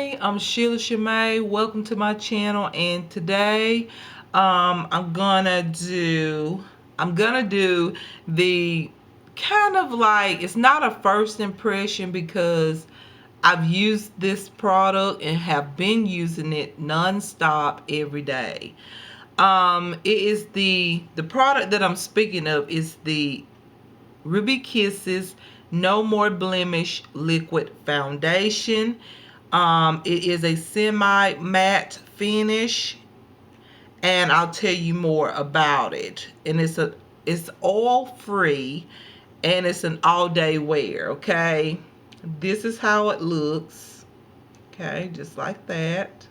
Hey, I'm Sheila Shamay. Welcome to my channel, and today I'm gonna do the kind of like, it's not a first impression because I've used this product and have been using it non-stop every day. It is the product that I'm speaking of is the Ruby Kisses No More Blemish Liquid Foundation. It is a semi-matte finish, and I'll tell you more about it. And it's oil free, and it's an all-day wear. Okay, this is how it looks. Okay, just like that.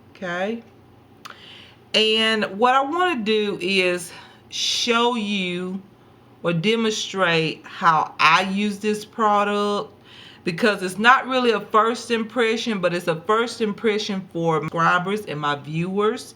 Okay, and what I want to do is show you or demonstrate how I use this product, because it's not really a first impression, but it's a first impression for subscribers and my viewers.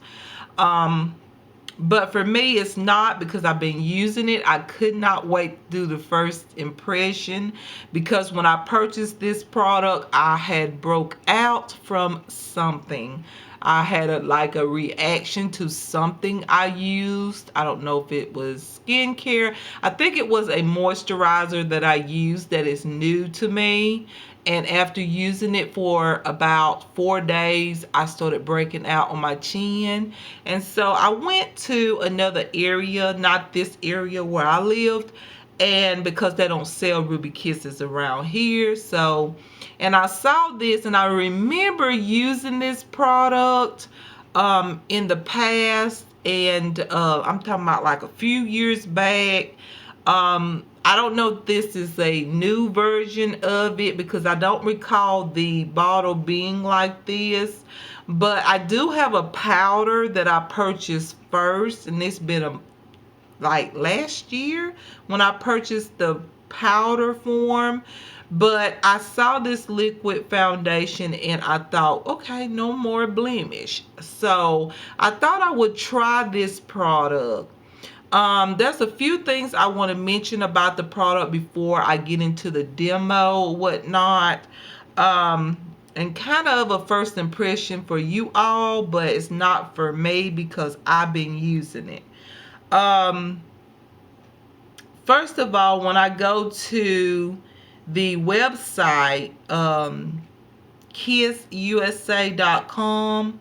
But for me, it's not, because I've been using it. I could not wait to do the first impression, because when I purchased this product, I had broke out from something. I had like a reaction to something I used. I don't know if it was skincare. I think it was a moisturizer that I used that is new to me. And after using it for about 4 days, I started breaking out on my chin. And so I went to another area, not this area where I lived, and because they don't sell Ruby Kisses around here. So, and I saw this, and I remember using this product in the past, and I'm talking about like a few years back. I don't know if this is a new version of it, because I don't recall the bottle being like this. But I do have a powder that I purchased first, and it's been like last year when I purchased the powder form. But I saw this liquid foundation and I thought, okay, no more blemish. So I thought I would try this product. There's a few things I want to mention about the product before I get into the demo, whatnot. And kind of a first impression for you all, but it's not for me because I've been using it. First of all, when I go to the website, kissusa.com,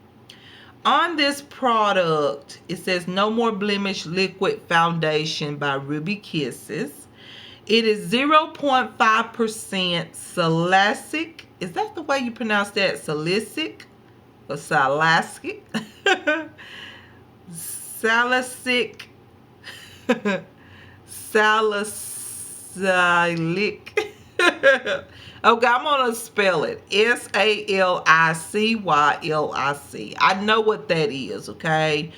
on this product, it says No More Blemish Liquid Foundation by Ruby Kisses. It is 0.5% salicylic. Is that the way you pronounce that? Salicylic or salicylic? Salicylic. Salicylic. Okay, I'm gonna spell it. Salicylic. I know what that is, okay?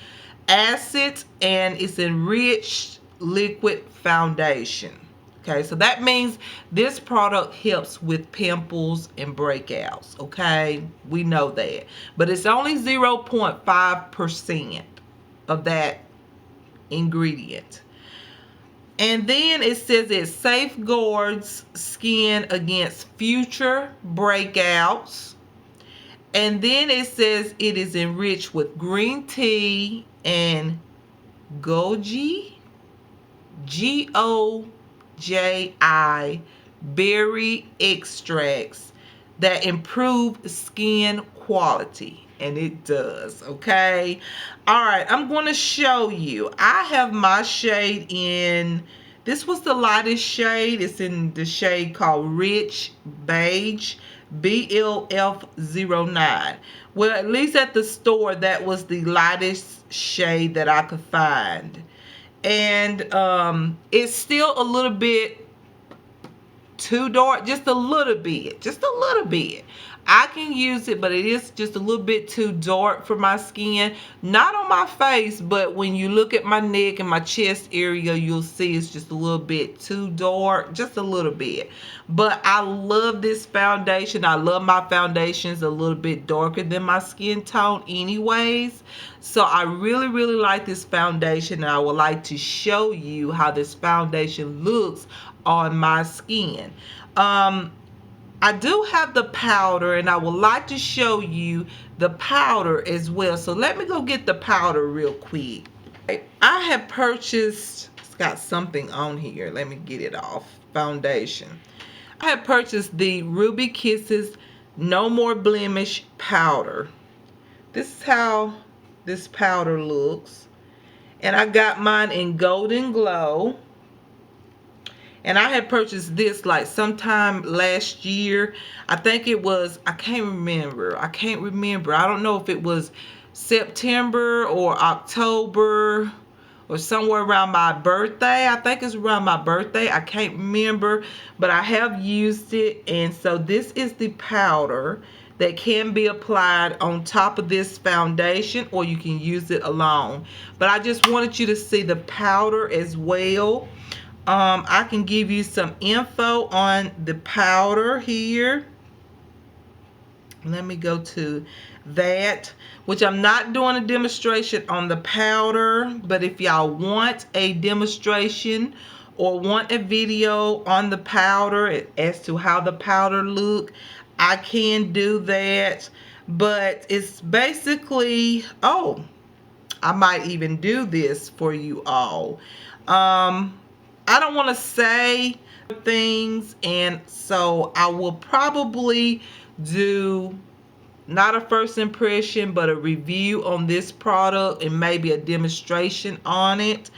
Acid, and it's enriched liquid foundation. Okay, so that means this product helps with pimples and breakouts, okay? We know that. But it's only 0.5% of that ingredient. And then it says it safeguards skin against future breakouts. And then it says it is enriched with green tea and goji, Goji, berry extracts that improve skin quality. And it does, okay? All right, I'm going to show you. I have my shade in, this was the lightest shade. It's in the shade called Rich Beige, BLF09. Well, at least at the store, that was the lightest shade that I could find. And it's still a little bit too dark, just a little bit. I can use it, but it is just a little bit too dark for my skin. Not on my face, but when you look at my neck and my chest area, you'll see it's just a little bit too dark, just a little bit. But I love this foundation. I love my foundations a little bit darker than my skin tone anyways. So I really, really like this foundation, and I would like to show you how this foundation looks on my skin. I do have the powder, and I would like to show you the powder as well. So let me go get the powder real quick. I have purchased, it's got something on here. Let me get it off. Foundation. I have purchased the Ruby Kisses No More Blemish powder. This is how this powder looks. And I got mine in Golden Glow. And I had purchased this like sometime last year. I think it was, I can't remember. I don't know if it was September or October or somewhere around my birthday. I think it's around my birthday. I can't remember, but I have used it. And so this is the powder that can be applied on top of this foundation, or you can use it alone. But I just wanted you to see the powder as well. I can give you some info on the powder here. Let me go to that, which I'm not doing a demonstration on the powder, but if y'all want a demonstration or want a video on the powder as to how the powder look, I can do that. But it's basically, oh, I might even do this for you all. I don't want to say things, and so I will probably do not a first impression but a review on this product and maybe a demonstration on it.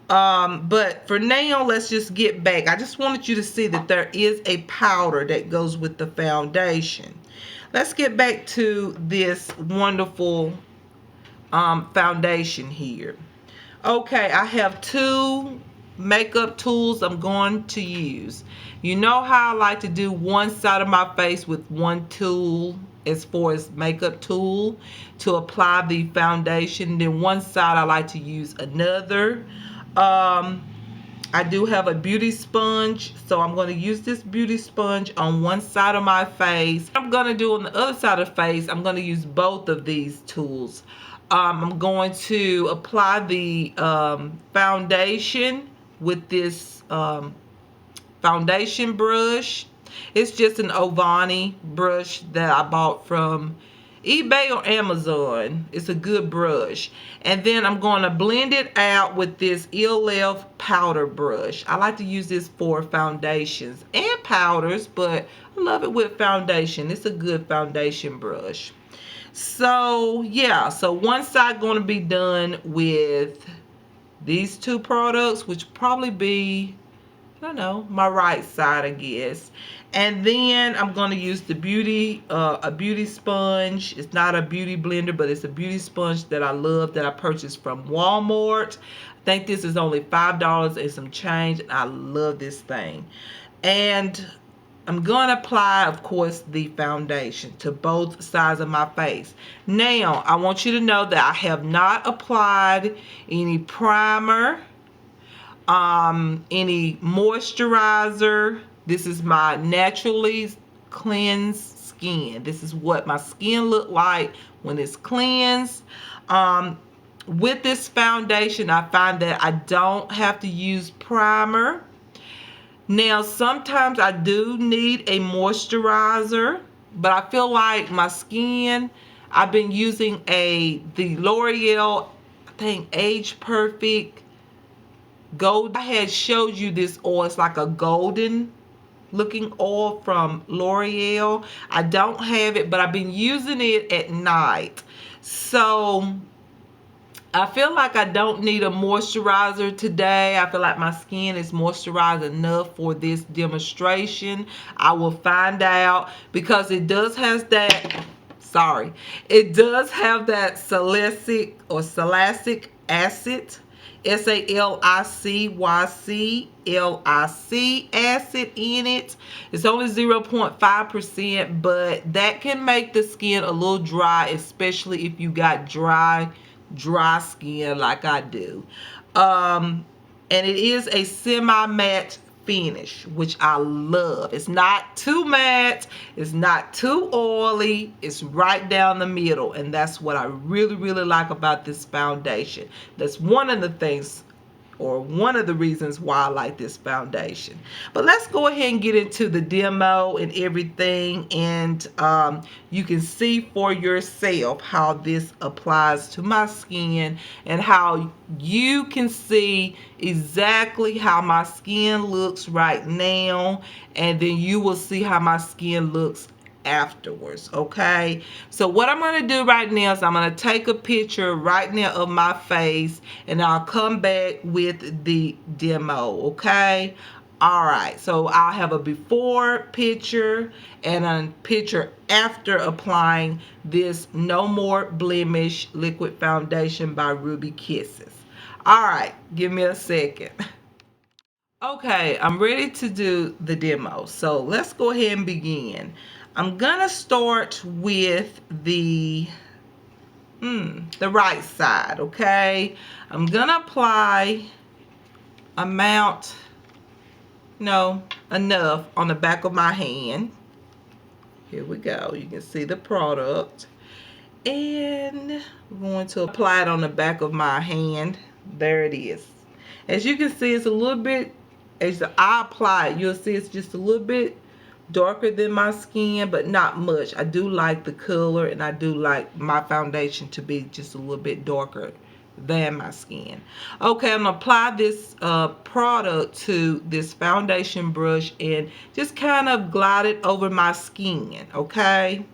But for now, let's just get back. I just wanted you to see that there is a powder that goes with the foundation. Let's get back to this wonderful foundation here. Okay, I have two makeup tools I'm going to use. You know how I like to do one side of my face with one tool as far as makeup tool to apply the foundation. Then one side I like to use another. I do have a beauty sponge, so I'm going to use this beauty sponge on one side of my face. I'm going to do on the other side of the face, I'm going to use both of these tools. I'm going to apply the foundation with this foundation brush. It's just an Ovani brush that I bought from eBay or Amazon. It's a good brush. And then I'm going to blend it out with this ELF powder brush. I like to use this for foundations and powders, but I love it with foundation. It's a good foundation brush. So yeah, so one side going to be done with these two products, which probably be, I don't know, my right side, I guess. And then I'm going to use the a beauty sponge. It's not a beauty blender, but it's a beauty sponge that I love, that I purchased from Walmart. I think this is only $5 and some change, and I love this thing. And I'm going to apply, of course, the foundation to both sides of my face. Now, I want you to know that I have not applied any primer, any moisturizer. This is my naturally cleansed skin. This is what my skin look like when it's cleansed. With this foundation, I find that I don't have to use primer. Now, sometimes I do need a moisturizer, but I feel like my skin, I've been using the L'Oreal, I think Age Perfect Gold. I had showed you this oil. It's like a golden looking oil from L'Oreal. I don't have it, but I've been using it at night. So I feel like I don't need a moisturizer today. I feel like my skin is moisturized enough for this demonstration. I will find out, because it does have that, it does have that salicylic acid, salicylic acid in it. It's only 0.5%, but that can make the skin a little dry, especially if you got dry skin like I do. And it is a semi-matte finish, which I love. It's not too matte, it's not too oily, it's right down the middle, and that's what I really like about this foundation. That's one of the things or one of the reasons why I like this foundation. But let's go ahead and get into the demo and everything, and you can see for yourself how this applies to my skin and how you can see exactly how my skin looks right now, and then you will see how my skin looks afterwards. Okay, so what I'm going to do right now is I'm going to take a picture right now of my face, and I'll come back with the demo. Okay, all right, so I'll have a before picture and a picture after applying this No More Blemish liquid foundation by Ruby Kisses. All right, give me a second. Okay, I'm ready to do the demo. So let's go ahead and begin. I'm gonna start with the right side, okay? I'm gonna apply amount, enough on the back of my hand. Here we go. You can see the product. And we're going to apply it on the back of my hand. There it is. As you can see, it's a little bit, as I apply it, you'll see it's just a little bit darker than my skin, but not much. I do like the color, and I do like my foundation to be just a little bit darker than my skin. Okay, I'm gonna apply this product to this foundation brush and just kind of glide it over my skin, okay?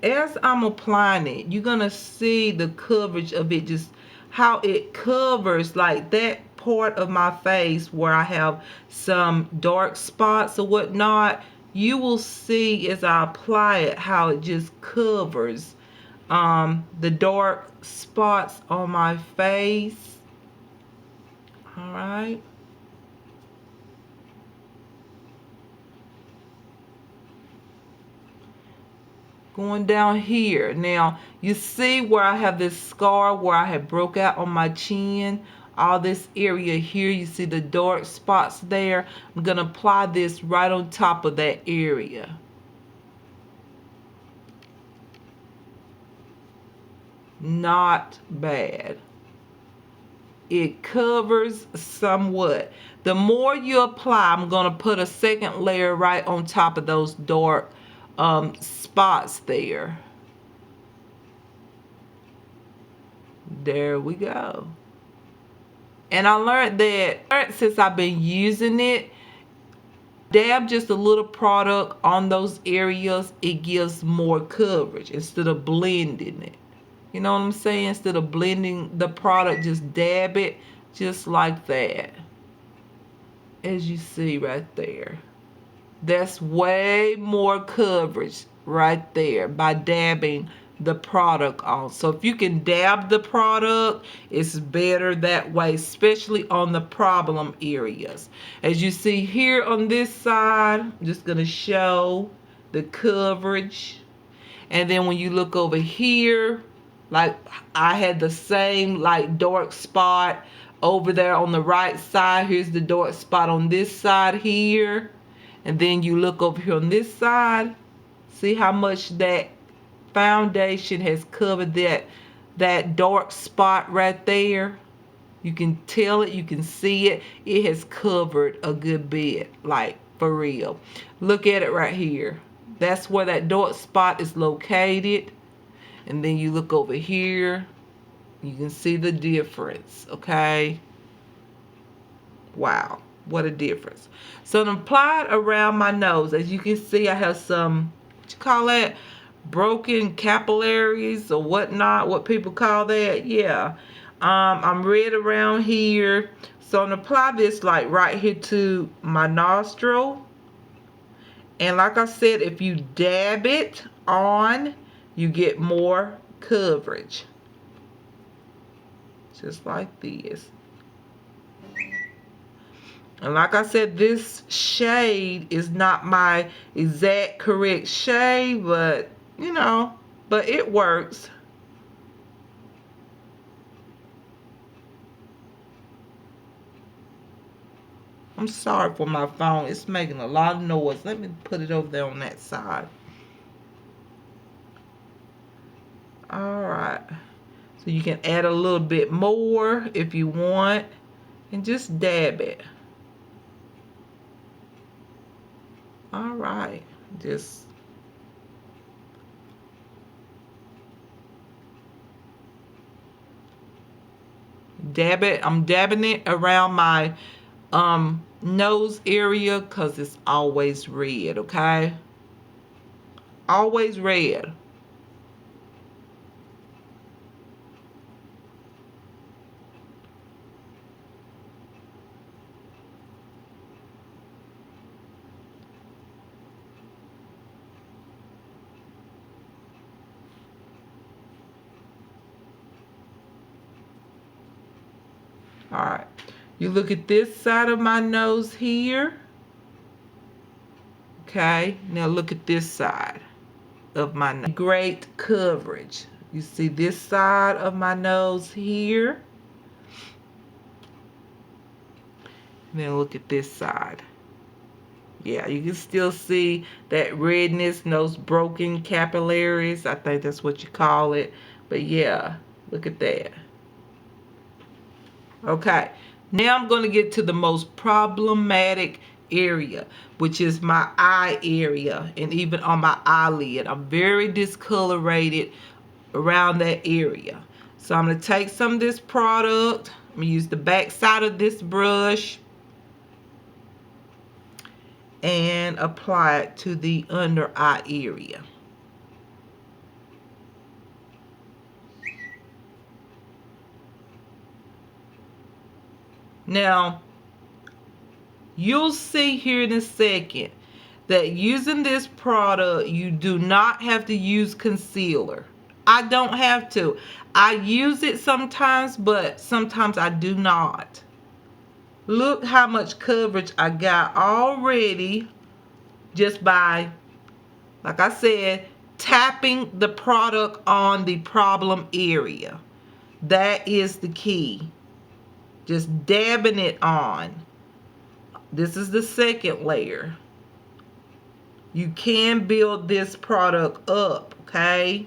As I'm applying it, you're gonna see the coverage of it, just how it covers like that part of my face where I have some dark spots or whatnot. You will see as I apply it how it just covers the dark spots on my face. All right. Going down here. Now, you see where I have this scar where I had broke out on my chin? All this area here, you see the dark spots there? I'm going to apply this right on top of that area. Not bad. It covers somewhat. The more you apply, I'm going to put a second layer right on top of those dark spots there. There we go. And I learned that since I've been using it, dab just a little product on those areas, it gives more coverage instead of blending it. You know what I'm saying? Instead of blending the product, just dab it just like that. As you see right there. That's way more coverage right there by dabbing the product on. So if you can dab the product, it's better that way, especially on the problem areas. As you see here on this side, I'm just going to show the coverage. And then when you look over here, like I had the same like dark spot over there on the right side. Here's the dark spot on this side here. And then you look over here on this side. See how much that foundation has covered that dark spot right there? You can tell it, you can see it. It has covered a good bit, like for real. Look at it right here. That's where that dark spot is located. And then you look over here. You can see the difference, okay? Wow, what a difference. So I'm applied around my nose. As you can see, I have some, what you call that? Broken capillaries or whatnot, what people call that. Yeah. I'm red around here. So I'm gonna apply this like right here to my nostril. And like I said, if you dab it on, you get more coverage. Just like this. And like I said, this shade is not my exact correct shade, but but it works. I'm sorry for my phone. It's making a lot of noise. Let me put it over there on that side. All All right. So you can add a little bit more if you want, and just dab it. All right. Just dab it. I'm dabbing it around my nose area because it's always red, okay? Always red. All right. You look at this side of my nose here. Okay. Now look at this side of my nose. Great coverage. You see this side of my nose here. And then look at this side. Yeah, you can still see that redness, those broken capillaries. I think that's what you call it. But yeah, look at that. Okay, now I'm going to get to the most problematic area, which is my eye area and even on my eyelid. I'm very discolorated around that area. So I'm going to take some of this product. I'm going to use the back side of this brush and apply it to the under eye area. Now, you'll see here in a second that using this product, you do not have to use concealer. I don't have to. I use it sometimes, but sometimes I do not. Look how much coverage I got already just by, like I said, tapping the product on the problem area. That is the key. Just dabbing it on. This is the second layer. You can build this product up, okay?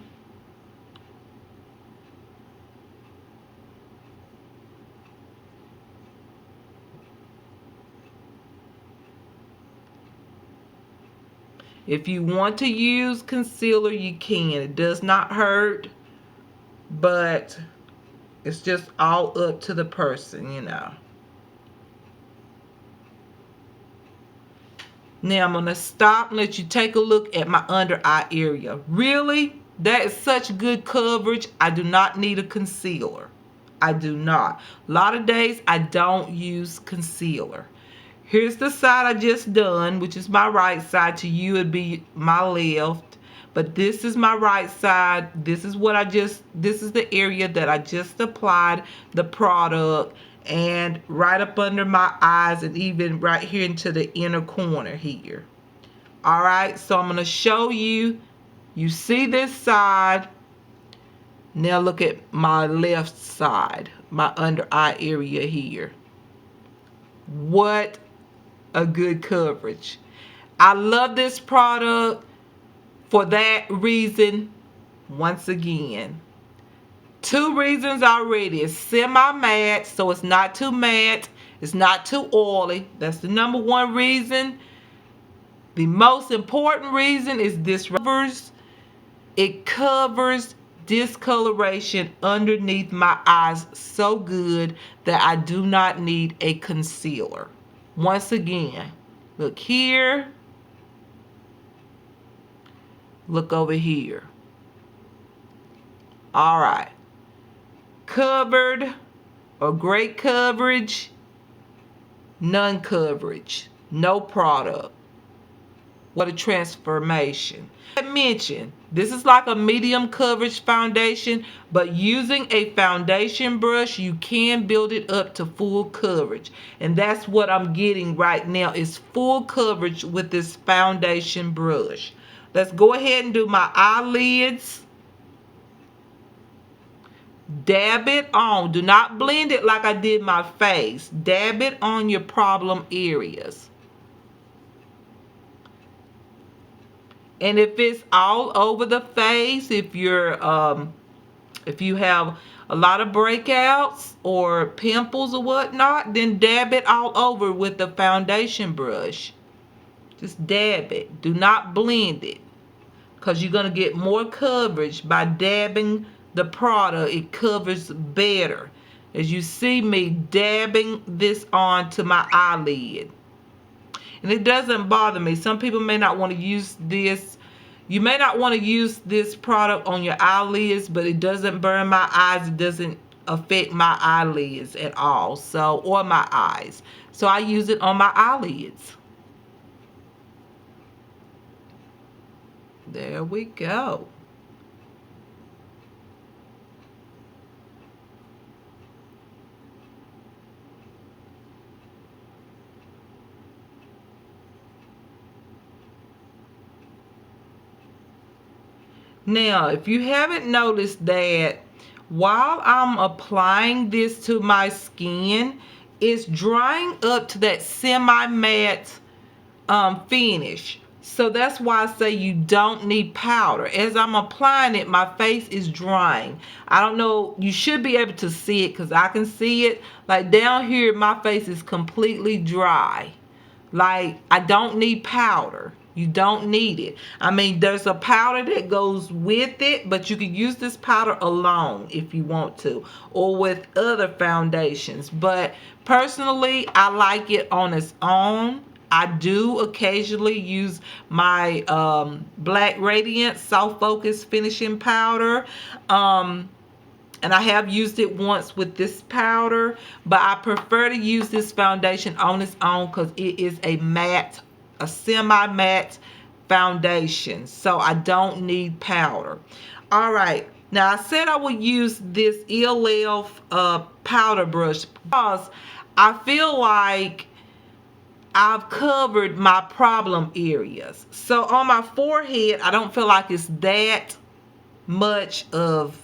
If you want to use concealer, you can. It does not hurt, but it's just all up to the person, you know. Now I'm going to stop and let you take a look at my under eye area. Really? That is such good coverage. I do not need a concealer. I do not. A lot of days I don't use concealer. Here's the side I just done, which is my right side. To you it'd be my left. But this is my right side. This is the area that I just applied the product, and right up under my eyes and even right here into the inner corner here. All right, so I'm going to show you. You see this side. Now look at my left side, my under eye area here. What a good coverage. I love this product for that reason. Once again, two reasons already. It's semi-matte, so it's not too matte, it's not too oily. That's the number one reason. The most important reason is this covers. It covers discoloration underneath my eyes so good that I do not need a concealer. Once again, look here, look over here. All right, covered or great coverage, none coverage, no product. What a transformation. I mentioned this is like a medium coverage foundation, but using a foundation brush, you can build it up to full coverage. And that's what I'm getting right now, is full coverage with this foundation brush. Let's go ahead and do my eyelids. Dab it on. Do not blend it like I did my face. Dab it on your problem areas. And if it's all over the face, if you're If you have a lot of breakouts or pimples or whatnot, then dab it all over with the foundation brush. Just dab it. Do not blend it, because you're going to get more coverage by dabbing the product. It covers better. As you see me dabbing this onto my eyelid. And it doesn't bother me. Some people may not want to use this. You may not want to use this product on your eyelids, but it doesn't burn my eyes. It doesn't affect my eyelids at all. So, or my eyes. So I use it on my eyelids. There we go. Now, if you haven't noticed that while I'm applying this to my skin, it's drying up to that semi-matte finish. So that's why I say you don't need powder. As I'm applying it, my face is drying. I don't know, you should be able to see it because I can see it. Like down here, my face is completely dry. Like, I don't need powder. You don't need it. I mean, there's a powder that goes with it, but you can use this powder alone if you want to, or with other foundations. But personally, I like it on its own. I do occasionally use my Black Radiance Soft Focus Finishing Powder. And I have used it once with this powder, but I prefer to use this foundation on its own because it is a matte, a semi-matte foundation. So I don't need powder. All right. Now I said I would use this ELF powder brush because I feel like I've covered my problem areas. So on my forehead, I don't feel like it's that much of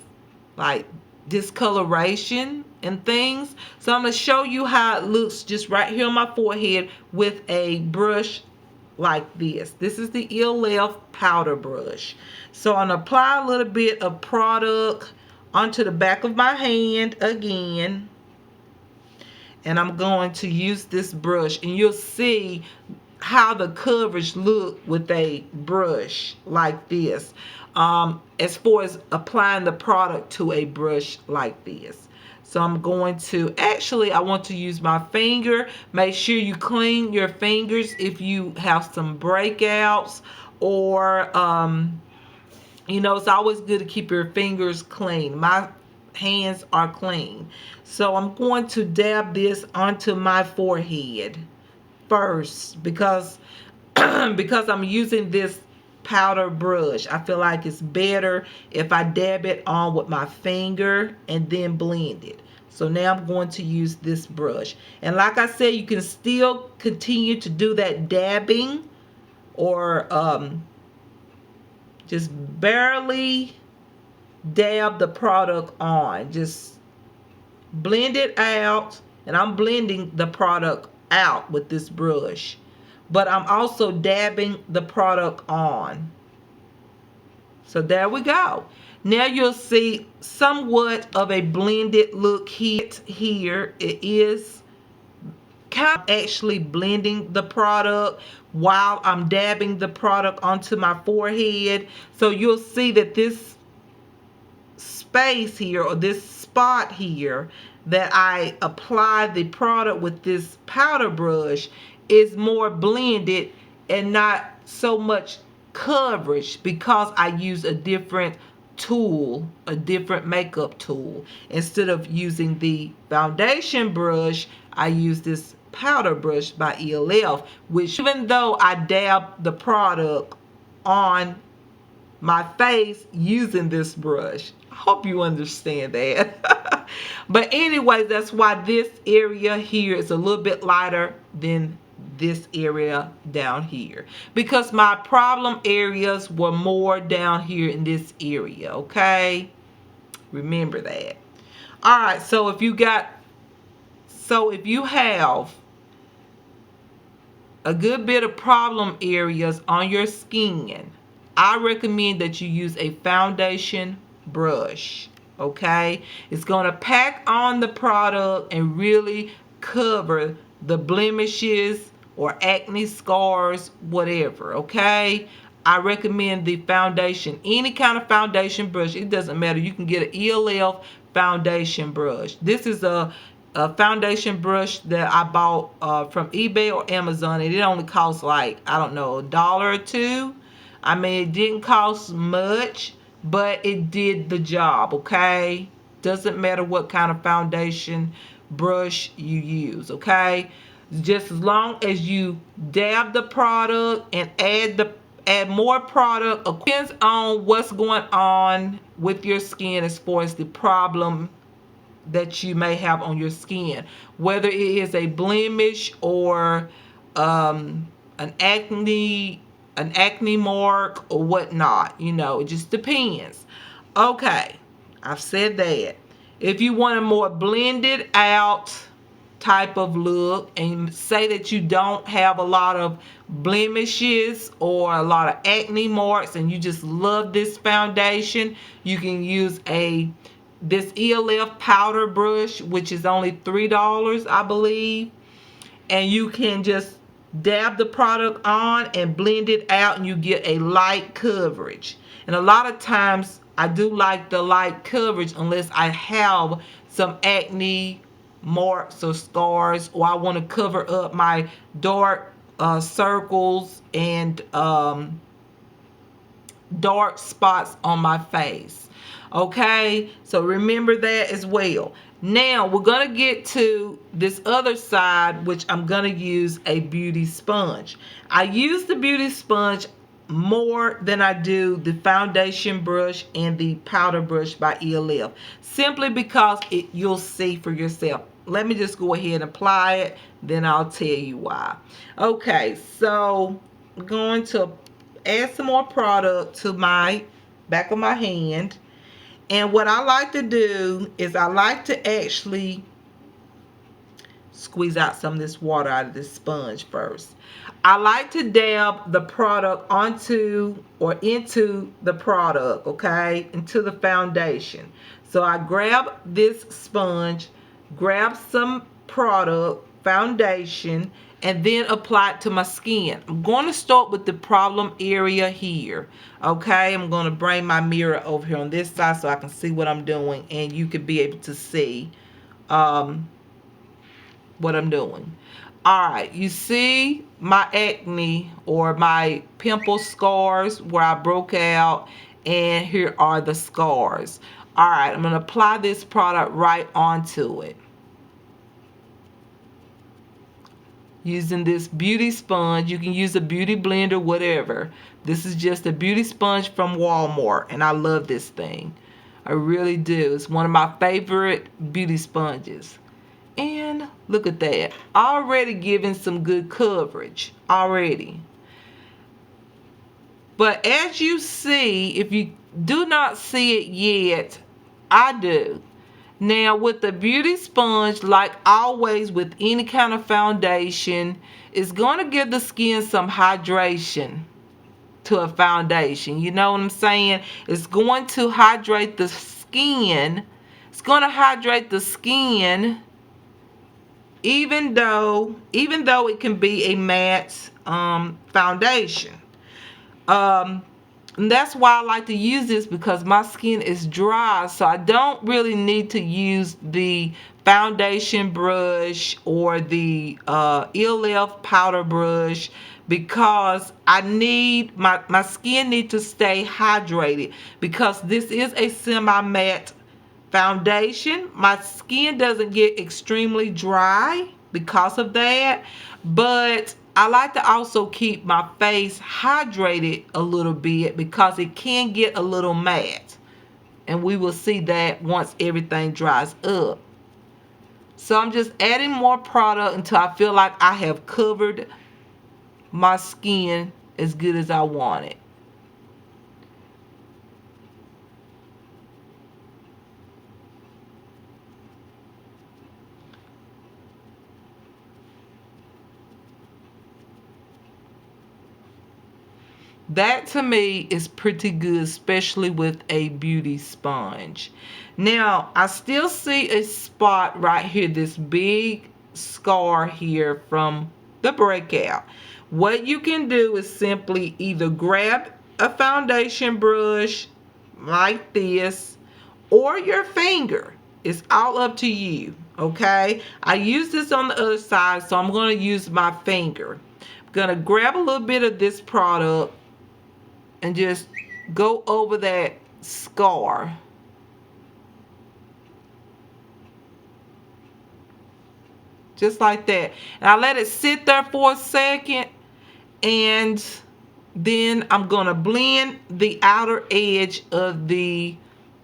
like discoloration and things. So I'm going to show you how it looks just right here on my forehead with a brush like this. This is the ELF powder brush. So I'm going to apply a little bit of product onto the back of my hand again. And I'm going to use this brush, and you'll see how the coverage look with a brush like this, as far as applying the product to a brush like this. So I'm going to, actually I want to use my finger. Make sure you clean your fingers if you have some breakouts, or you know, it's always good to keep your fingers clean. My hands are clean. So I'm going to dab this onto my forehead first because because I'm using this powder brush. I feel like it's better if I dab it on with my finger and then blend it. So now I'm going to use this brush. And like I said, you can still continue to do that dabbing, or just barely dab the product on. Just blend it out, and I'm blending the product out with this brush, but I'm also dabbing the product on. So there we go. Now you'll see somewhat of a blended look here. It is kind of actually blending the product while I'm dabbing the product onto my forehead. So you'll see that this space here, or this spot here that I apply the product with this powder brush, is more blended and not so much coverage because I use a different tool, a different makeup tool. Instead of using the foundation brush, I use this powder brush by ELF, which even though I dab the product on my face using this brush, I hope you understand that. But anyways, that's why this area here is a little bit lighter than this area down here, because my problem areas were more down here in this area. Okay, remember that. All right, so if you have a good bit of problem areas on your skin, I recommend that you use a foundation brush. Okay, it's going to pack on the product and really cover the blemishes or acne scars, whatever. Okay, I recommend the foundation, any kind of foundation brush. It doesn't matter. You can get an ELF foundation brush. This is a foundation brush that I bought from eBay or Amazon, and it only costs like, I don't know, $1 or $2. I mean, it didn't cost much, but it did the job. Okay, doesn't matter what kind of foundation brush you use. Okay, just as long as you dab the product and add more product. It depends on what's going on with your skin as far as the problem that you may have on your skin, whether it is a blemish or um, an acne mark or whatnot. It just depends. Okay, I've said that. If you want a more blended out type of look and say that you don't have a lot of blemishes or a lot of acne marks and you just love this foundation, you can use this ELF powder brush, which is only $3, I believe, and you can just dab the product on and blend it out, and you get a light coverage. And a lot of times I do like the light coverage unless I have some acne marks or scars, or I want to cover up my dark circles and dark spots on my face. Okay, so remember that as well. Now we're going to get to this other side, which I'm going to use a beauty sponge. I use the beauty sponge more than I do the foundation brush and the powder brush by ELF, simply because you'll see for yourself. Let me just go ahead and apply it, then I'll tell you why. Okay, so I'm going to add some more product to my back of my hand. And what I like to do is I like to actually squeeze out some of this water out of this sponge first. I like to dab the product onto or into the product, okay, into the foundation. So I grab this sponge, grab some product, foundation, and then apply it to my skin. I'm going to start with the problem area here, okay? I'm going to bring my mirror over here on this side so I can see what I'm doing, and you can be able to see what I'm doing. All right, you see my acne or my pimple scars where I broke out, and here are the scars. All right, I'm going to apply this product right onto it using this beauty sponge. You can use a beauty blender, whatever. This is just a beauty sponge from Walmart, and I love this thing. I really do. It's one of my favorite beauty sponges. And look at that, already giving some good coverage already. But as you see, if you do not see it yet, I do. Now with the beauty sponge, like always with any kind of foundation, it's going to give the skin some hydration to a foundation. You know what I'm saying? It's going to hydrate the skin. It's going to hydrate the skin even though it can be a matte foundation. And that's why I like to use this, because my skin is dry, so I don't really need to use the foundation brush or the ELF powder brush, because I need my skin need to stay hydrated, because this is a semi-matte foundation. My skin doesn't get extremely dry because of that, but I like to also keep my face hydrated a little bit because it can get a little matte, and we will see that once everything dries up. So I'm just adding more product until I feel like I have covered my skin as good as I want it. That to me is pretty good, especially with a beauty sponge. Now, I still see a spot right here, this big scar here from the breakout. What you can do is simply either grab a foundation brush like this or your finger. It's all up to you, okay? I use this on the other side, so I'm going to use my finger. I'm going to grab a little bit of this product and just go over that scar. Just like that. And I let it sit there for a second, and then I'm going to blend the outer edge of the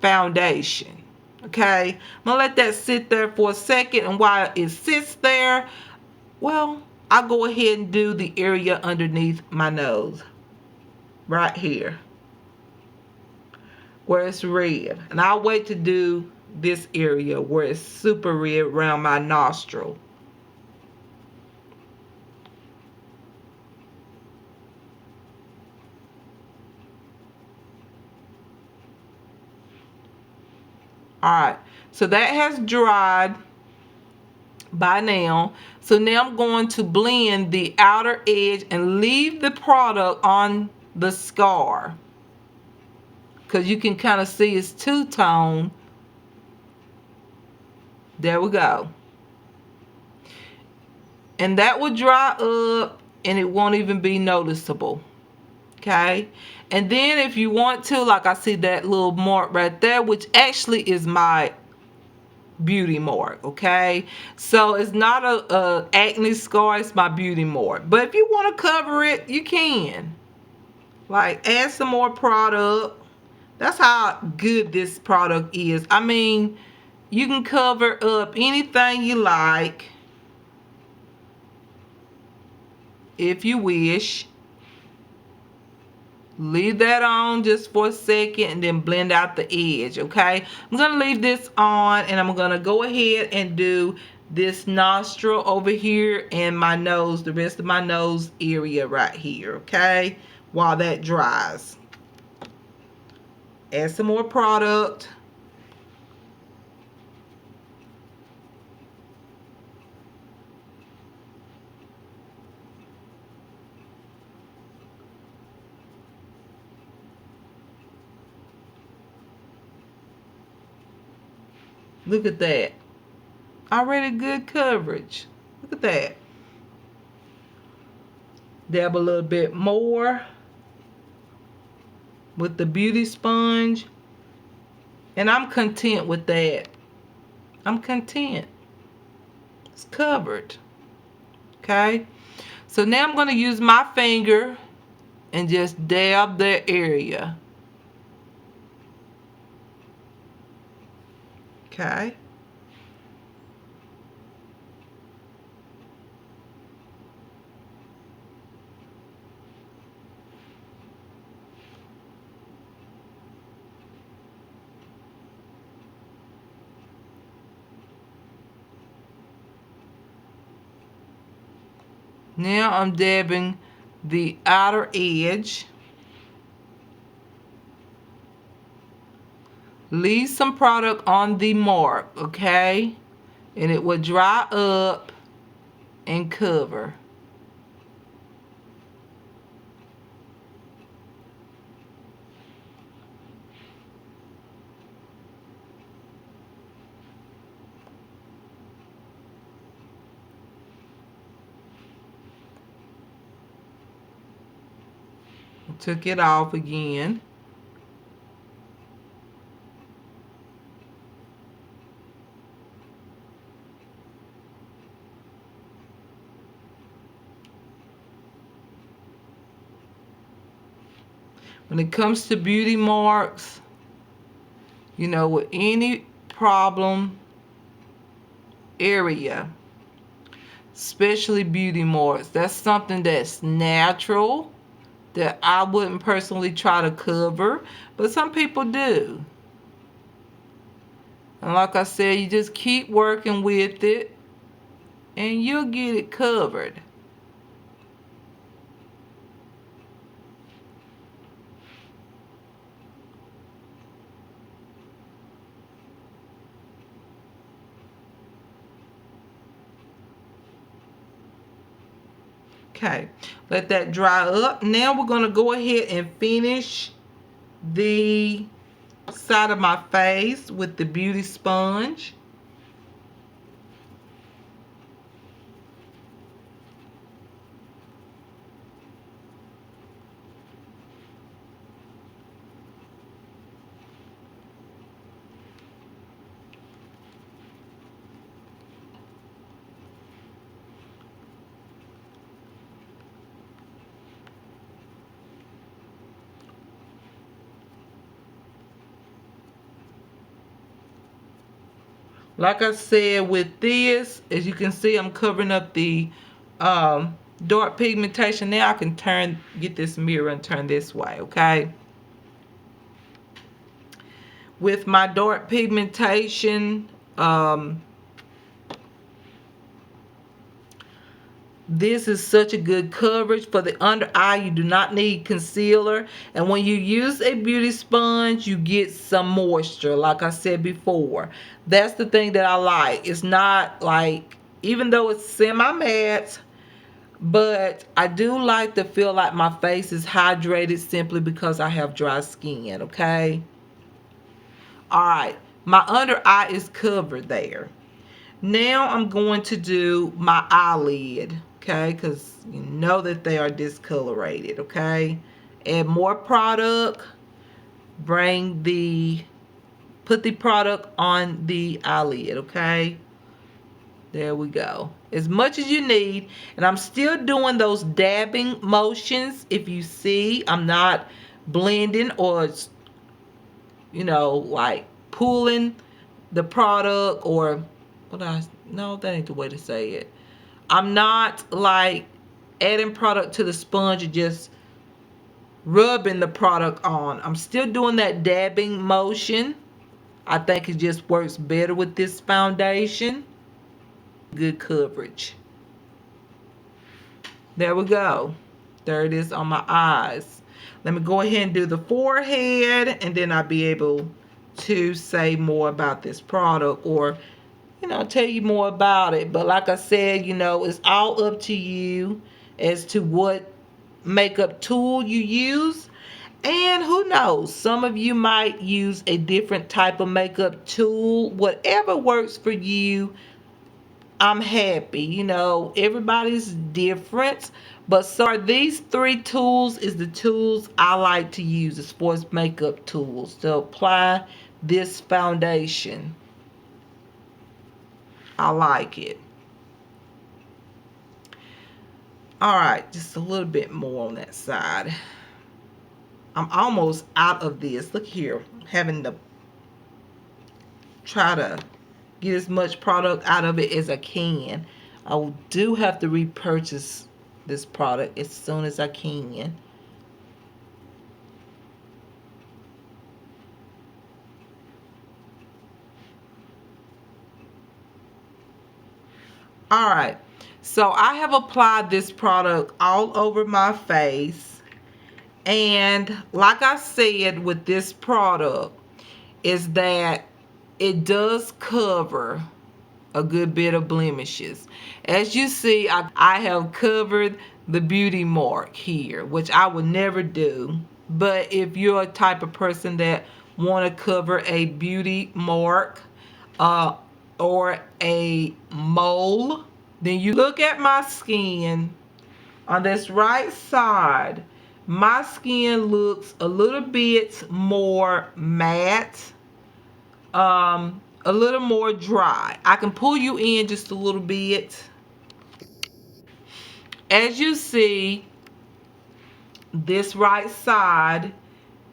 foundation. Okay? I'm going to let that sit there for a second, and while it sits there, well, I'll go ahead and do the area underneath my nose. Right here. Where it's red. And I'll wait to do this area where it's super red around my nostril. Alright, so that has dried by now. So now I'm going to blend the outer edge and leave the product on the scar. Because you can kind of see it's two-tone. There we go. And that will dry up and it won't even be noticeable. Okay, and then if you want to, like I see that little mark right there, which actually is my beauty mark. Okay, so it's not a acne scar, it's my beauty mark. But if you want to cover it, you can, like, add some more product. That's how good this product is. I mean, you can cover up anything you like if you wish. Leave that on just for a second and then blend out the edge. Okay, I'm gonna leave this on and I'm gonna go ahead and do this nostril over here and my nose, the rest of my nose area right here. Okay, while that dries, add some more product. Look at that, already good coverage. Look at that. Dab a little bit more with the beauty sponge, and I'm content with that. I'm content. It's covered. Okay, so now I'm going to use my finger and just dab that area. Okay, now I'm dabbing the outer edge. Leave some product on the mark, okay, and it will dry up and cover. Took it off again. When it comes to beauty marks, you know, with any problem area, especially beauty marks, that's something that's natural that I wouldn't personally try to cover, but some people do. And like I said, you just keep working with it and you'll get it covered. Okay, let that dry up. Now we're going to go ahead and finish the side of my face with the beauty sponge. Like I said, with this, as you can see, I'm covering up the dark pigmentation. Now I can get this mirror and turn this way, okay? With my dark pigmentation, this is such a good coverage for the under eye. You do not need concealer. And when you use a beauty sponge, you get some moisture, like I said before. That's the thing that I like. It's not like, even though it's semi-matte, but I do like to feel like my face is hydrated simply because I have dry skin, okay? Alright, my under eye is covered there. Now I'm going to do my eyelid, okay? Because you know that they are discolorated, okay? Add more product. Put the product on the eyelid, okay? There we go. As much as you need. And I'm still doing those dabbing motions. If you see, I'm not blending or, like pulling the product or no, that ain't the way to say it. I'm not like adding product to the sponge and just rubbing the product on. I'm still doing that dabbing motion. I think it just works better with this foundation. Good coverage. There we go. There it is on my eyes. Let me go ahead and do the forehead, and then I'll be able to say more about this product or tell you more about it. But like I said, it's all up to you as to what makeup tool you use. And who knows, some of you might use a different type of makeup tool. Whatever works for you, I'm happy. Everybody's different. But so far, these 3 tools is the tools I like to use as far as makeup tools to apply this foundation. I like it. All right, just a little bit more on that side. I'm almost out of this. Look here, having to try to get as much product out of it as I can. I do have to repurchase this product as soon as I can. All right, so I have applied this product all over my face. And like I said with this product, is that it does cover a good bit of blemishes. As you see, I have covered the beauty mark here, which I would never do. But if you're a type of person that want to cover a beauty mark or a mole, then you look at my skin. On this right side, my skin looks a little bit more matte, a little more dry. I can pull you in just a little bit. As you see, this right side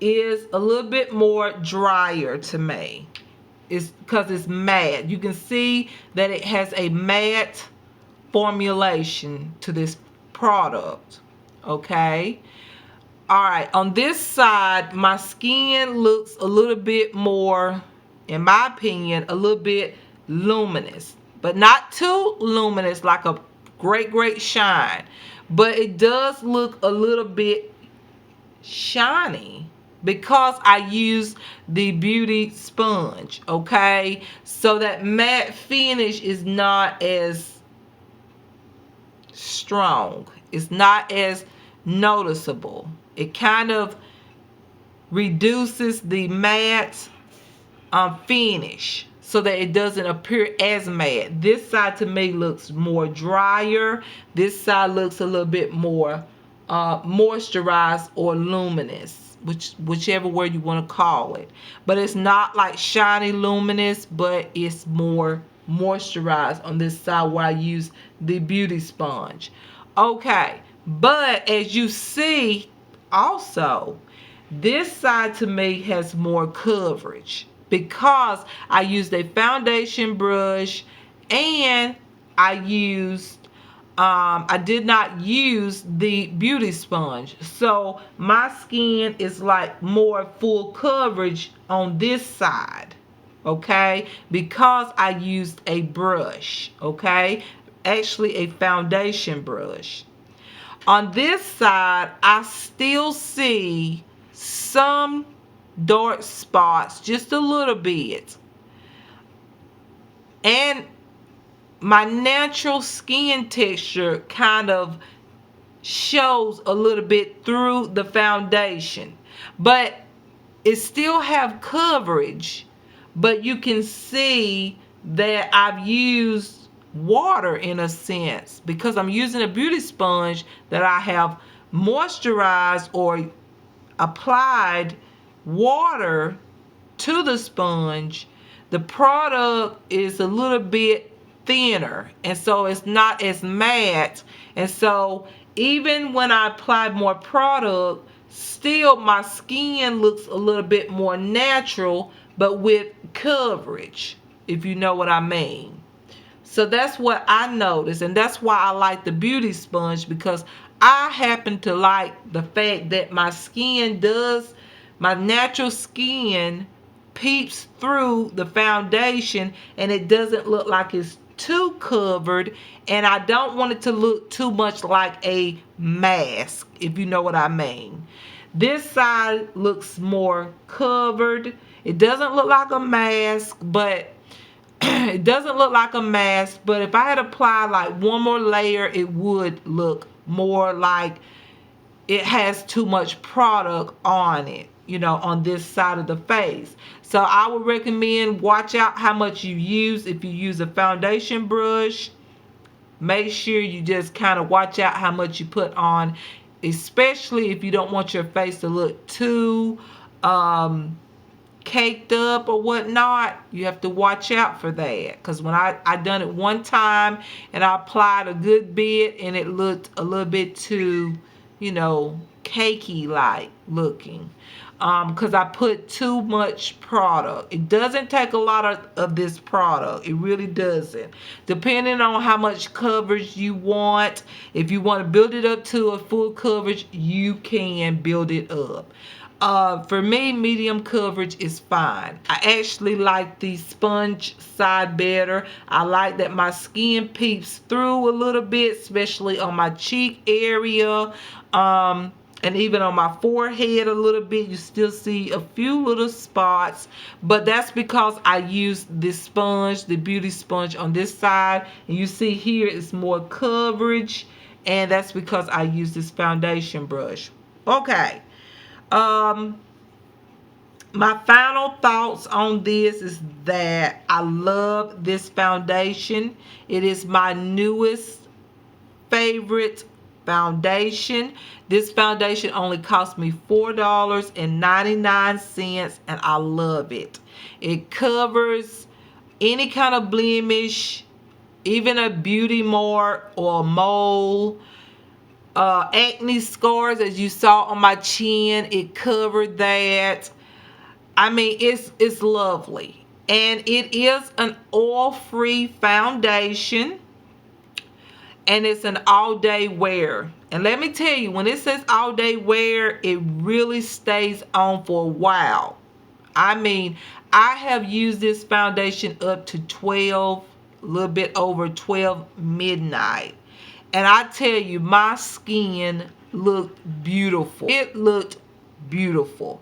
is a little bit more drier to me. It's because it's matte. You can see that it has a matte formulation to this product. Okay. All right, on this side, my skin looks a little bit more, in my opinion, a little bit luminous, but not too luminous like a great shine, but it does look a little bit shiny because I use the beauty sponge, okay? So that matte finish is not as strong It's not as noticeable. It kind of reduces the matte finish so that it doesn't appear as matte. This side to me looks more drier. This side looks a little bit more moisturized or luminous, whichever word you want to call it. But it's not like shiny luminous, but it's more moisturized on this side where I use the beauty sponge. Okay, but as you see also, this side to me has more coverage because I used a foundation brush and I did not use the beauty sponge. So my skin is like more full coverage on this side, okay? Because I used a brush, okay? Actually a foundation brush. On this side, I still see some dark spots, just a little bit. And my natural skin texture kind of shows a little bit through the foundation. But it still have coverage, but you can see that I've used water in a sense because I'm using a beauty sponge that I have moisturized or applied water to the sponge. The product is a little bit thinner, and so it's not as matte. And so even when I apply more product, still my skin looks a little bit more natural, but with coverage, if you know what I mean. So that's what I noticed, and that's why I like the beauty sponge, because I happen to like the fact that my natural skin peeps through the foundation and it doesn't look like it's too covered, and I don't want it to look too much like a mask, if you know what I mean. This side looks more covered. It doesn't look like a mask, but it doesn't look like a mask, but if I had applied like one more layer, it would look more like it has too much product on it, on this side of the face. So I would recommend watch out how much you use. If you use a foundation brush, make sure you just kind of watch out how much you put on, especially if you don't want your face to look too caked up or whatnot. You have to watch out for that, because when I done it one time and I applied a good bit and it looked a little bit too cakey like looking, because I put too much product. It doesn't take a lot of this product. It really doesn't. Depending on how much coverage you want, if you want to build it up to a full coverage, you can build it up. For me, medium coverage is fine. I actually like the sponge side better. I like that my skin peeps through a little bit, especially on my cheek area, and even on my forehead a little bit. You still see a few little spots, but that's because I used this sponge, the beauty sponge, on this side. And you see here it's more coverage, and that's because I used this foundation brush. Okay. My final thoughts on this is that I love this foundation. It is my newest favorite foundation. This foundation only cost me $4.99, and I love it. It covers any kind of blemish, even a beauty mark or a mole. Acne scars, as you saw on my chin, it covered that. I mean, it's lovely, and it is an oil-free foundation, and it's an all-day wear. And let me tell you, when it says all-day wear, it really stays on for a while. I mean, I have used this foundation up to 12, a little bit over 12 midnight. And I tell you, my skin looked beautiful. It looked beautiful.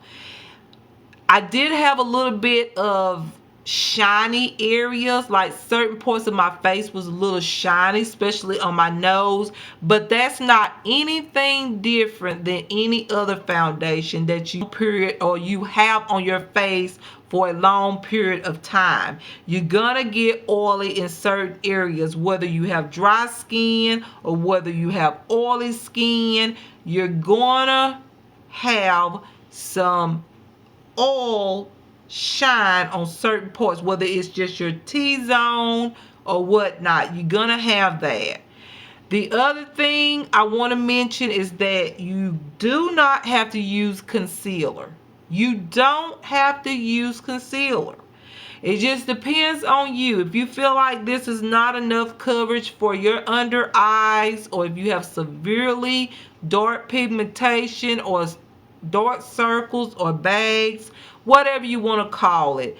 I did have a little bit of shiny areas, like certain parts of my face was a little shiny, especially on my nose. But that's not anything different than any other foundation that you period or you have on your face for a long period of time. You're gonna get oily in certain areas, whether you have dry skin or whether you have oily skin. You're gonna have some oil shine on certain parts, whether it's just your T-zone or whatnot. You're gonna have that. The other thing I want to mention is that you do not have to use concealer. You don't have to use concealer. It just depends on you. If you feel like this is not enough coverage for your under eyes, or if you have severely dark pigmentation or dark circles or bags, whatever you want to call it,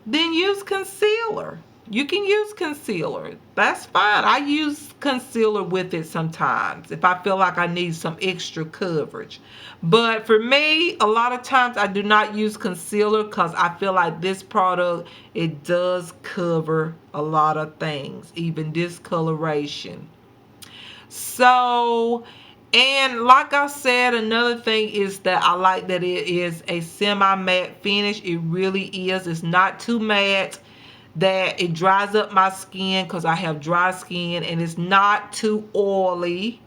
then use concealer. You can use concealer. That's fine. I use concealer with it sometimes if I feel like I need some extra coverage. But for me, a lot of times I do not use concealer because I feel like this product, it does cover a lot of things, even discoloration. So, and like I said, another thing is that I like that it is a semi-matte finish. It really is. It's not too matte that it dries up my skin because I have dry skin, and it's not too oily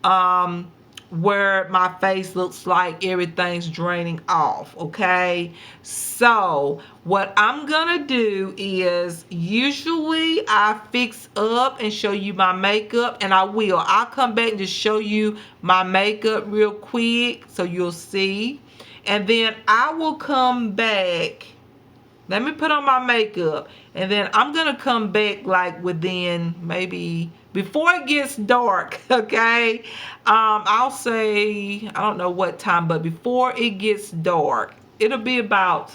where my face looks like everything's draining off. Okay, so what I'm gonna do is, usually I fix up and show you my makeup, and I'll come back and just show you my makeup real quick so you'll see, and then I will come back. Let me put on my makeup, and then I'm gonna come back like within maybe before it gets dark. Okay, I'll say, I don't know what time, but before it gets dark, it'll be about,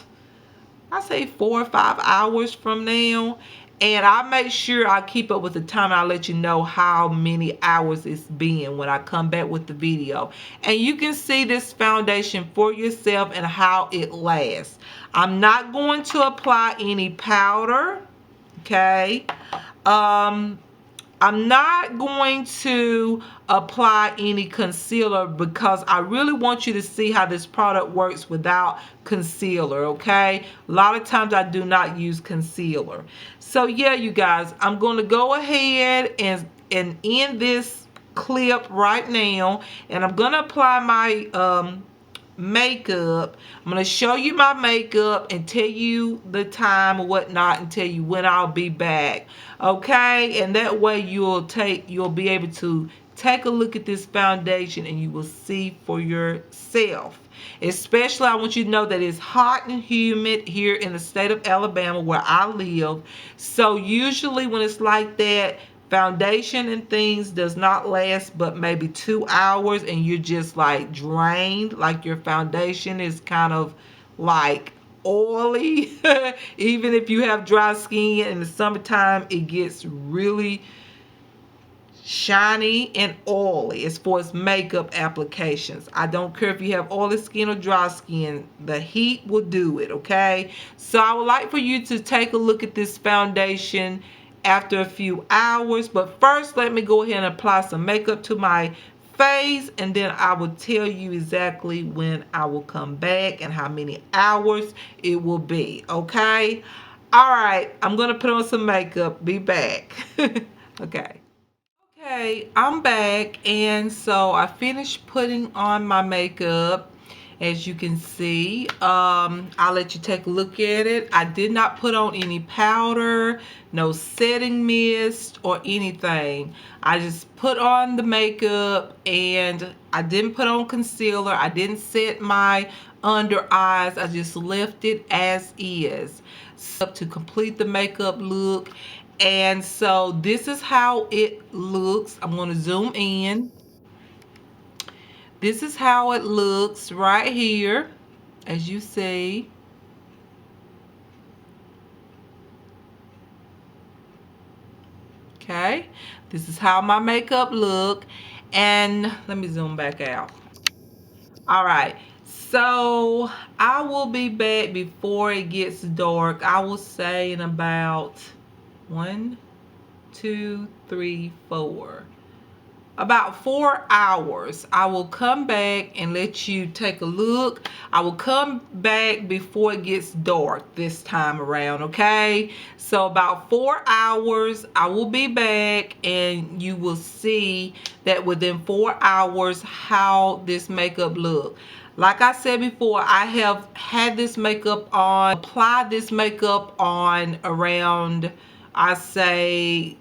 I say 4 or 5 hours from now, and I make sure I keep up with the time. I'll let you know how many hours it's been when I come back with the video, and you can see this foundation for yourself and how it lasts. I'm not going to apply any powder. Okay, I'm not going to apply any concealer because I really want you to see how this product works without concealer. Okay, a lot of times I do not use concealer. So yeah, you guys, I'm going to go ahead and end this clip right now, and I'm going to apply my makeup. I'm going to show you my makeup and tell you the time or whatnot, and tell you when I'll be back. Okay, and that way you'll be able to take a look at this foundation and you will see for yourself. Especially, I want you to know that it's hot and humid here in the state of Alabama where I live. So usually when it's like that, foundation and things does not last but maybe 2 hours, and you're just like drained, like your foundation is kind of like oily. Even if you have dry skin in the summertime, it gets really shiny and oily as far as makeup applications. I don't care if you have oily skin or dry skin, the heat will do it. Okay, so I would like for you to take a look at this foundation after a few hours, but first let me go ahead and apply some makeup to my face, and then I will tell you exactly when I will come back and how many hours it will be. Okay, all right, I'm gonna put on some makeup, be back. Okay. Okay, I'm back, and so I finished putting on my makeup. As you can see, I'll let you take a look at it. I did not put on any powder, no setting mist or anything. I just put on the makeup, and I didn't put on concealer. I didn't set my under eyes. I just left it as is. So to complete the makeup look. And so this is how it looks. I'm going to zoom in. This is how it looks right here, as you see. Okay, this is how my makeup look. And let me zoom back out. All right, So I will be back before it gets dark. I will say in about 1, 2, 3, 4. About 4 hours. I will come back and let you take a look. I will come back before it gets dark this time around, okay? So about 4 hours, I will be back and you will see that within 4 hours how this makeup look. Like I said before, I have had this makeup on, applied this makeup on around, I say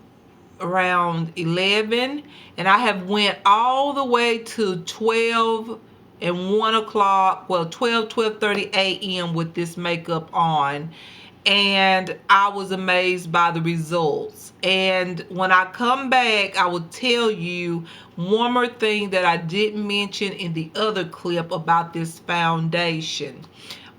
around 11, and I have went all the way to 12 and 1 o'clock, well 12:30 a.m. with this makeup on, and I was amazed by the results. And when I come back, I will tell you one more thing that I didn't mention in the other clip about this foundation.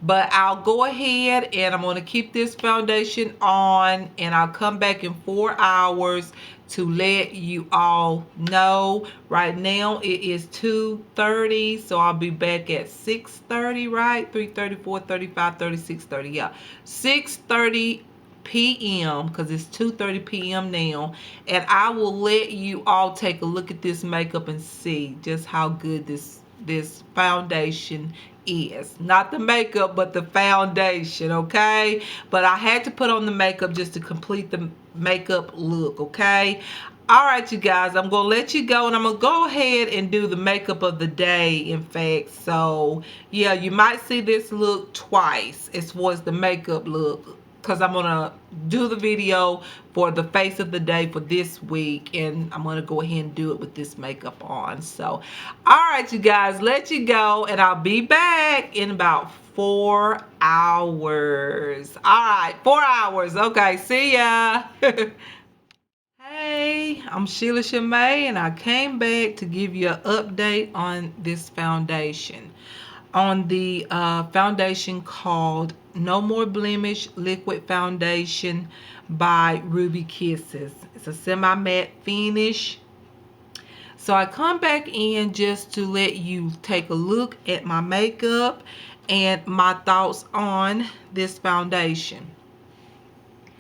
But I'll go ahead and I'm going to keep this foundation on, and I'll come back in 4 hours to let you all know. Right now it is 2:30, so I'll be back at 6:30, right? 3:30, 4:30, 5:30, 6:30. Yeah, 6:30 p.m. because it's 2:30 p.m. now, and I will let you all take a look at this makeup and see just how good this foundation is. Not the makeup, but the foundation, okay? But I had to put on the makeup just to complete the makeup look, okay? All right, you guys, I'm going to let you go, and I'm going to go ahead and do the makeup of the day, in fact. So, yeah, you might see this look twice as far as the makeup look, because I'm going to do the video for the face of the day for this week, and I'm going to go ahead and do it with this makeup on. So, all right, you guys, let you go, and I'll be back in about 4 hours. All right, 4 hours. Okay, see ya. Hey, I'm Sheila Shamay, and I came back to give you an update on this foundation. On the foundation called No More Blemish Liquid Foundation by Ruby Kisses. It's a semi-matte finish. So I come back in just to let you take a look at my makeup and my thoughts on this foundation.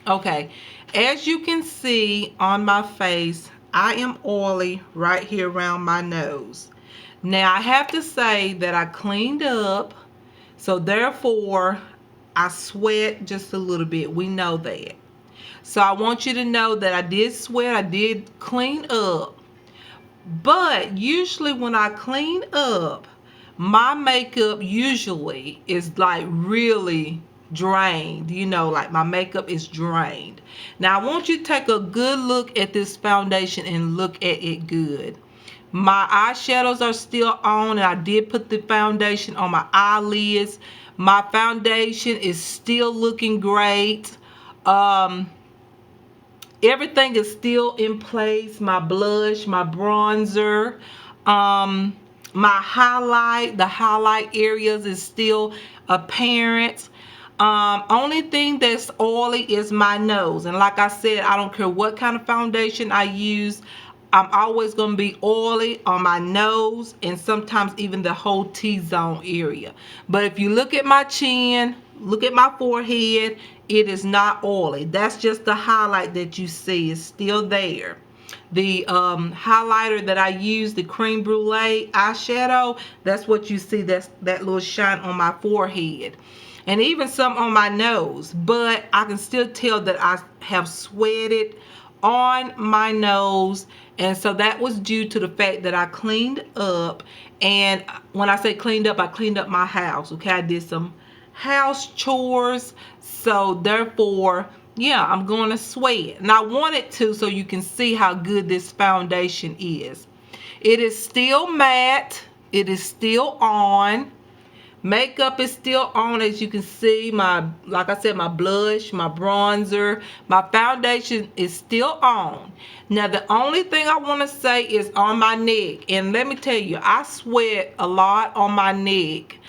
Okay, as you can see on my face, I am oily right here around my nose. Now I have to say that I cleaned up, so therefore I sweat just a little bit. We know that. So I want you to know that I did sweat, I did clean up. But usually when I clean up, my makeup usually is like really drained. You know, like my makeup is drained. Now I want you to take a good look at this foundation and look at it good. My eyeshadows are still on, and I did put the foundation on my eyelids. My foundation is still looking great. Everything is still in place. My blush, my bronzer, my highlight, the highlight areas is still apparent. Only thing that's oily is my nose, and like I said, I don't care what kind of foundation I use, I'm always going to be oily on my nose and sometimes even the whole T-zone area. But if you look at my chin, look at my forehead, it is not oily. That's just the highlight that you see is still there. The highlighter that I use, the cream brulee eyeshadow, that's what you see, that's that little shine on my forehead. And even some on my nose. But I can still tell that I have sweated on my nose, and so that was due to the fact that I cleaned up. And when I say cleaned up, I cleaned up my house. Okay, I did some house chores, so therefore, yeah, I'm going to sweat, and I wanted to so you can see how good this foundation is. It is still matte, it is still on. Makeup is still on, as you can see. Like I said, my blush, my bronzer, my foundation is still on. Now the only thing I want to say is on my neck, and let me tell you, I sweat a lot on my neck,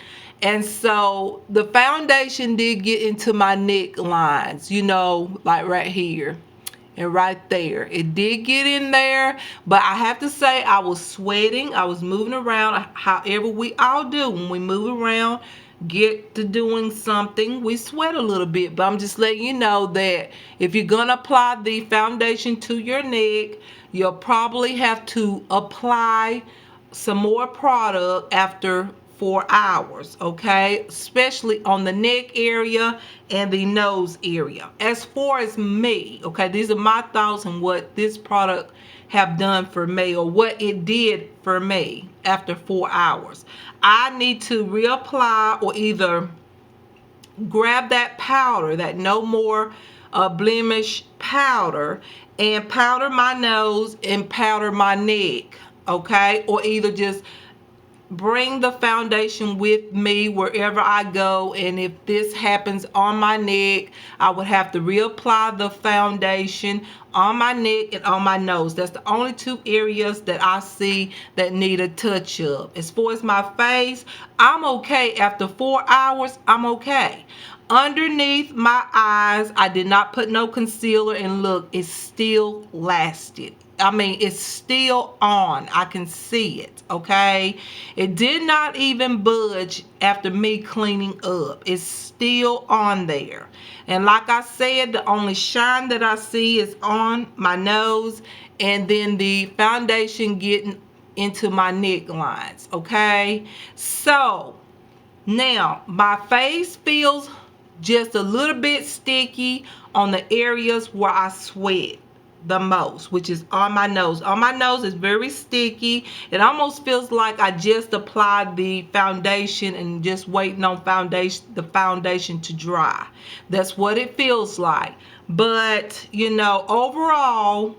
and so the foundation did get into my neck lines, you know, like right here. and right there. It did get in there, but I have to say I was sweating. I was moving around, however we all do when we move around, get to doing something, we sweat a little bit. But I'm just letting you know that if you're gonna apply the foundation to your neck, you'll probably have to apply some more product after 4 hours, okay, especially on the neck area and the nose area. As far as me, okay, these are my thoughts and what this product have done for me, or what it did for me after 4 hours. I need to reapply, or either grab that powder, that No More Blemish powder, and powder my nose and powder my neck, okay, or either just bring the foundation with me wherever I go. And if this happens on my neck, I would have to reapply the foundation on my neck and on my nose. That's the only two areas that I see that need a touch up. As far as my face, I'm okay. After 4 hours, I'm okay. Underneath my eyes, I did not put no concealer, and look, it still lasted. I mean, it's still on. I can see it, okay? It did not even budge after me cleaning up. It's still on there. And like I said, the only shine that I see is on my nose, and then the foundation getting into my neck lines, okay? So, now, my face feels just a little bit sticky on the areas where I sweat the most, which is on my nose. On my nose is very sticky. It almost feels like I just applied the foundation and just waiting on the foundation to dry. That's what it feels like. But, you know, overall,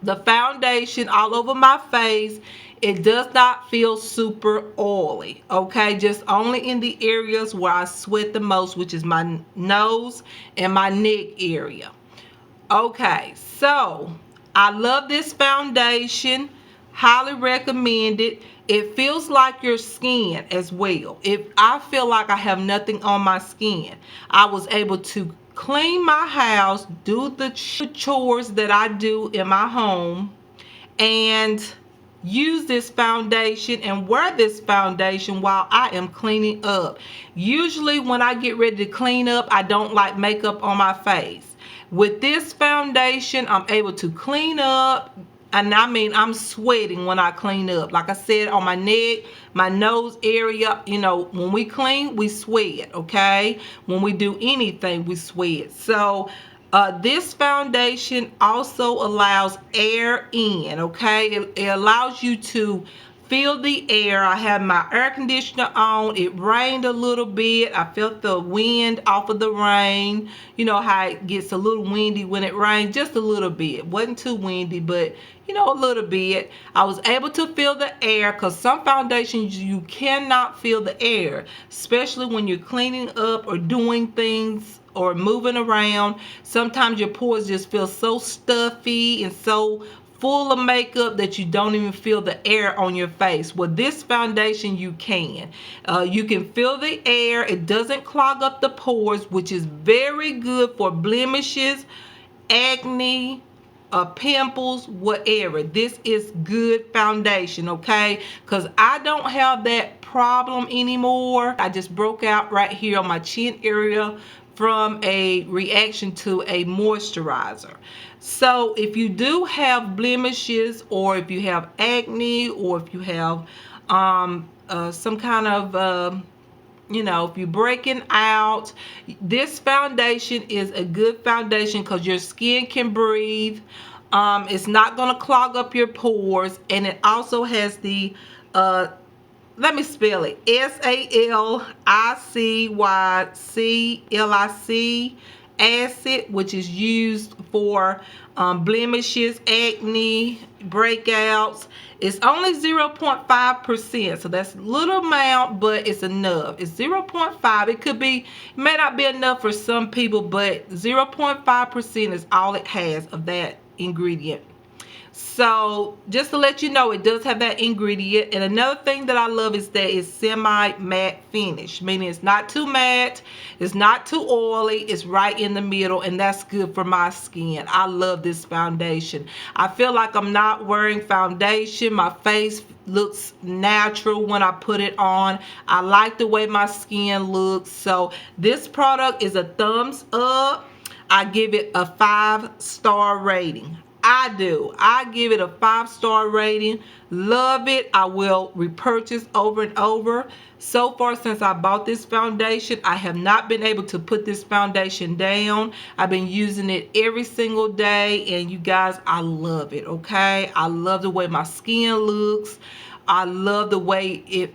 the foundation all over my face, it does not feel super oily, okay? Just only in the areas where I sweat the most, which is my nose and my neck area. Okay, so I love this foundation. Highly recommend it. It feels like your skin as well. If I feel like I have nothing on my skin, I was able to clean my house, do the chores that I do in my home, and use this foundation and wear this foundation while I am cleaning up. Usually when I get ready to clean up, I don't like makeup on my face. With this foundation, I'm able to clean up, and I mean, I'm sweating when I clean up. Like I said, on my neck, my nose area, you know, when we clean, we sweat, okay? When we do anything, we sweat. So, this foundation also allows air in, okay? It allows you to feel the air. I had my air conditioner on. It rained a little bit. I felt the wind off of the rain. You know how it gets a little windy when it rains, just a little bit. Wasn't too windy, but you know, a little bit. I was able to feel the air, because some foundations you cannot feel the air, especially when you're cleaning up or doing things or moving around. Sometimes your pores just feel so stuffy and so full of makeup that you don't even feel the air on your face. With this foundation, you can. You can feel the air. It doesn't clog up the pores, which is very good for blemishes, acne, pimples, whatever. This is good foundation, okay? Because I don't have that problem anymore. I just broke out right here on my chin area from a reaction to a moisturizer. So if you do have blemishes, or if you have acne, or if you have some kind of you know, if you're breaking out, this foundation is a good foundation because your skin can breathe. It's not going to clog up your pores, and it also has the let me spell it, salicylic acid, which is used for blemishes, acne, breakouts. It's only 0.5%, so that's a little amount, but it's enough. It's 0.5. It may not be enough for some people, but 0.5% is all it has of that ingredient. So just to let you know, it does have that ingredient. And another thing that I love is that it's semi-matte finish, meaning it's not too matte, it's not too oily, it's right in the middle, and that's good for my skin. I love this foundation. I feel like I'm not wearing foundation. My face looks natural when I put it on. I like the way my skin looks. So this product is a thumbs up. I give it a 5-star rating. I do. I give it a 5-star rating. Love it. I will repurchase over and over. So far since I bought this foundation, I have not been able to put this foundation down. I've been using it every single day, and you guys, I love it, okay? I love the way my skin looks. I love the way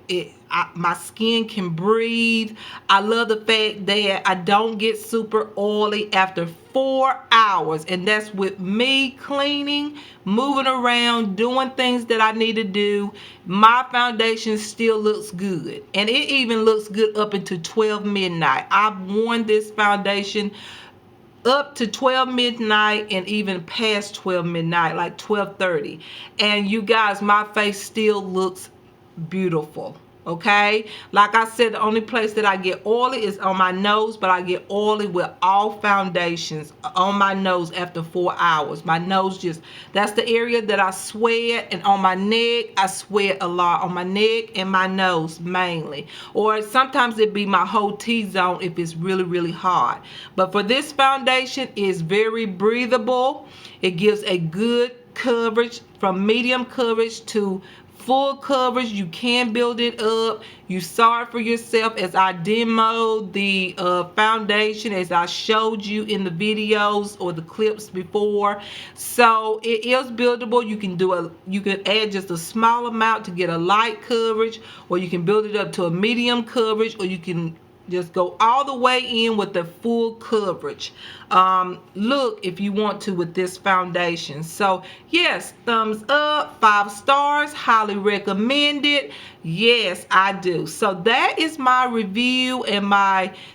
my skin can breathe. I love the fact that I don't get super oily after 4 hours. And that's with me cleaning, moving around, doing things that I need to do. My foundation still looks good. And it even looks good up until 12 midnight. I've worn this foundation up to 12 midnight and even past 12 midnight, like 12:30. And you guys, my face still looks beautiful. Okay, like I said, the only place that I get oily is on my nose, but I get oily with all foundations on my nose after 4 hours. My nose just, that's the area that I sweat. And on my neck, I sweat a lot on my neck and my nose mainly, or sometimes it be my whole T-zone if it's really, really hot. But for this foundation, it's very breathable. It gives a good coverage from medium coverage to full coverage. You can build it up. You saw it for yourself as I demoed the foundation, as I showed you in the videos or the clips before. So it is buildable. You can add just a small amount to get a light coverage, or you can build it up to a medium coverage, or you can just go all the way in with the full coverage look if you want to with this foundation. So yes, thumbs up, 5 stars, highly recommend it. Yes, I do. So that is my review, and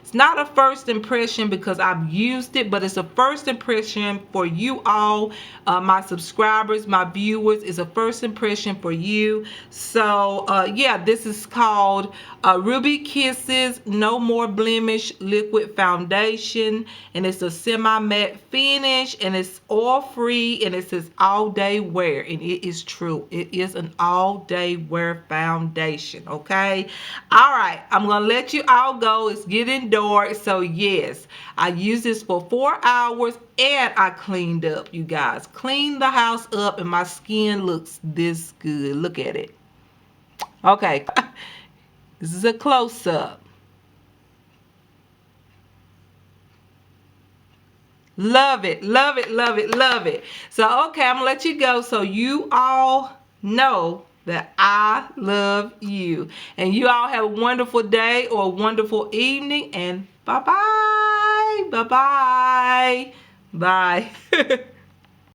it's not a first impression because I've used it, but it's a first impression for you all, my subscribers, my viewers. Is a first impression for you. So yeah, this is called Ruby Kisses No More Blemish Liquid Foundation, and it's a semi-matte finish, and it's oil free, and it says all day wear, and it is true. It is an all day wear foundation. Okay, all right, I'm gonna let you all go. It's getting dark. So yes, I used this for 4 hours and I cleaned up. You guys, cleaned the house up, and my skin looks this good. Look at it. Okay, this is a close-up. Love it, love it, love it, love it. So, okay, I'm going to let you go so you all know that I love you. And you all have a wonderful day or a wonderful evening. And bye-bye. Bye-bye. Bye.